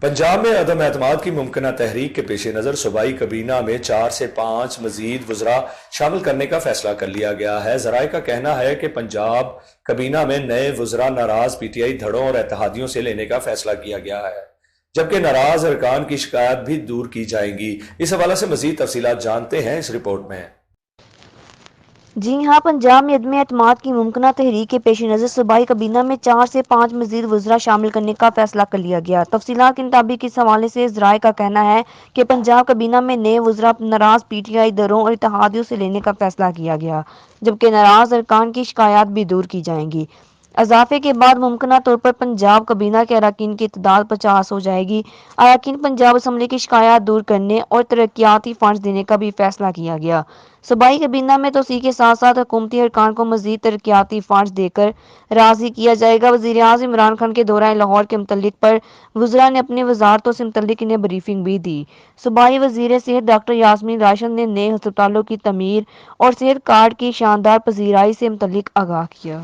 पंजाब में अदम एतमाद की मुमकिना तहरीक के पेश नज़र सूबाई कबीना में 4 से 5 मजीद वज़रा शामिल करने का फैसला कर लिया गया है। ज़राए का कहना है कि पंजाब कबीना में नए वज़रा नाराज पीटीआई धड़ों और इत्तेहादियों से लेने का फैसला किया गया है, जबकि नाराज अरकान की शिकायत भी दूर की जाएंगी। इस हवाले से मजीद तफसीलात जानते हैं इस रिपोर्ट में। जी हाँ, पंजाब में अदम एतमाद की मुमकिना तहरीक के पेश नज़र सूबाई कबीना में 4 से 5 मजीद वज़रा शामिल करने का फैसला कर लिया गया। तफसीलात के मुताबिक इस हवाले से ज़राए का कहना है कि पंजाब कबीना में नए वज़रा नाराज पीटीआई दरों और इत्तेहादियों से लेने का फैसला किया गया, जबकि नाराज अरकान की शिकायत भी दूर की जाएंगी। इजाफे के बाद मुमकिना तौर पर पंजाब कबीना के अरकान की तादाद 50 हो जाएगी। अरकान पंजाब असम्बली की शिकायत दूर करने और तरक्याती फंड देने का भी फैसला किया गया। सूबाई कबीना में तोसी के साथ साथ हुकूमती अरकान को मजीद तरक्याती फंड देकर राजी किया जाएगा। वज़ीर आज़म इमरान खान के दौरा लाहौर के मुतल्लिक पर वज़रा ने अपनी वजारतों से मुतल्लिक इन्हें ब्रीफिंग भी दी। सूबाई वज़ीर सेहत डॉक्टर यास्मीन राशिद ने नए अस्पतालों की तमीर और सेहत कार्ड की शानदार पजीराई से मुतल्लिक आगाह किया।